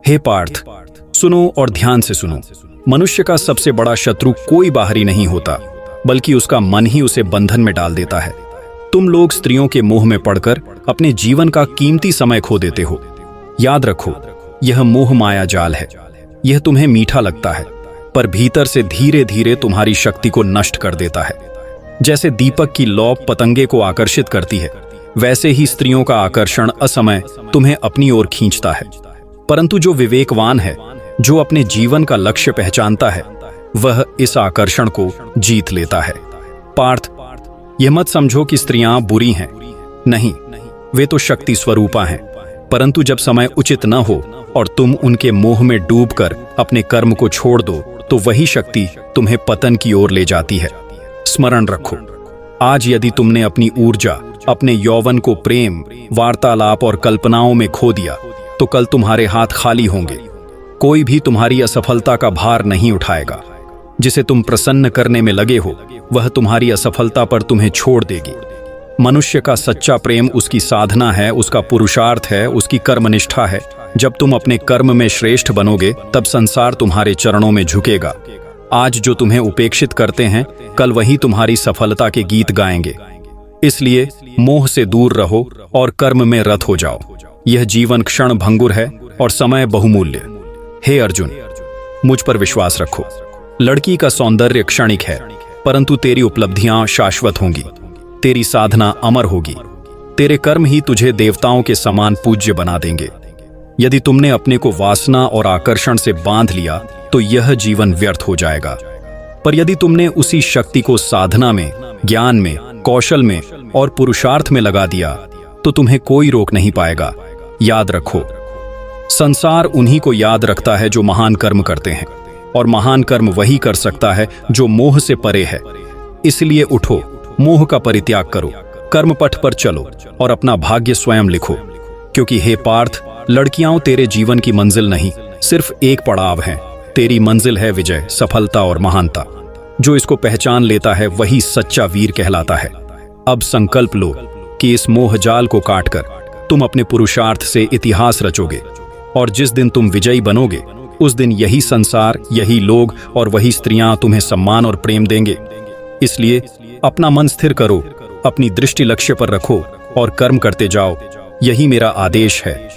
हे पार्थ, सुनो और ध्यान से सुनो। मनुष्य का सबसे बड़ा शत्रु कोई बाहरी नहीं होता, बल्कि उसका मन ही उसे बंधन में डाल देता है। तुम लोग स्त्रियों के मोह में पड़कर अपने जीवन का कीमती समय खो देते हो। याद रखो, यह मोह माया जाल है। यह तुम्हें मीठा लगता है, पर भीतर से धीरे धीरे तुम्हारी शक्ति को नष्ट कर देता है। जैसे दीपक की लौ पतंगे को आकर्षित करती है, वैसे ही स्त्रियों का आकर्षण असमय तुम्हें अपनी ओर खींचता है। परंतु जो विवेकवान है, जो अपने जीवन का लक्ष्य पहचानता है, वह इस आकर्षण को जीत लेता है। पार्थ, यह मत समझो कि स्त्रियां बुरी हैं। नहीं, वे तो शक्ति स्वरूपा हैं। परंतु जब समय उचित न हो और तुम उनके मोह में डूबकर अपने कर्म को छोड़ दो, तो वही शक्ति तुम्हें पतन की ओर ले जाती है। स्मरण रखो, आज यदि तुमने अपनी ऊर्जा, अपने यौवन को प्रेम, वार्तालाप और कल्पनाओं में खो दिया, तो कल तुम्हारे हाथ खाली होंगे। कोई भी तुम्हारी असफलता का भार नहीं उठाएगा। जिसे तुम प्रसन्न करने में लगे हो, वह तुम्हारी असफलता पर तुम्हें छोड़ देगी। मनुष्य का सच्चा प्रेम उसकी साधना है, उसका पुरुषार्थ है, उसकी कर्मनिष्ठा है। जब तुम अपने कर्म में श्रेष्ठ बनोगे, तब संसार तुम्हारे चरणों में झुकेगा। आज जो तुम्हें उपेक्षित करते हैं, कल वही तुम्हारी सफलता के गीत गाएंगे। इसलिए मोह से दूर रहो और कर्म में रत हो जाओ। यह जीवन क्षण भंगुर है और समय बहुमूल्य। हे अर्जुन, मुझ पर विश्वास रखो। लड़की का सौंदर्य क्षणिक है, परंतु तेरी उपलब्धियां शाश्वत होंगी। तेरी साधना अमर होगी। तेरे कर्म ही तुझे देवताओं के समान पूज्य बना देंगे। यदि तुमने अपने को वासना और आकर्षण से बांध लिया, तो यह जीवन व्यर्थ हो जाएगा। पर यदि तुमने उसी शक्ति को साधना में, ज्ञान में, कौशल में और पुरुषार्थ में लगा दिया, तो तुम्हें कोई रोक नहीं पाएगा। याद रखो, संसार उन्हीं को याद रखता है जो महान कर्म करते हैं, और महान कर्म वही कर सकता है जो मोह से परे है। इसलिए उठो, मोह का परित्याग करो, कर्म पथ पर चलो और अपना भाग्य स्वयं लिखो। क्योंकि हे पार्थ, लड़कियां तेरे जीवन की मंजिल नहीं, सिर्फ एक पड़ाव है। तेरी मंजिल है विजय, सफलता और महानता। जो इसको पहचान लेता है, वही सच्चा वीर कहलाता है। अब संकल्प लो कि इस मोह जाल को काटकर तुम अपने पुरुषार्थ से इतिहास रचोगे, और जिस दिन तुम विजयी बनोगे, उस दिन यही संसार, यही लोग और वही स्त्रियां तुम्हें सम्मान और प्रेम देंगे। इसलिए अपना मन स्थिर करो, अपनी दृष्टि लक्ष्य पर रखो और कर्म करते जाओ। यही मेरा आदेश है।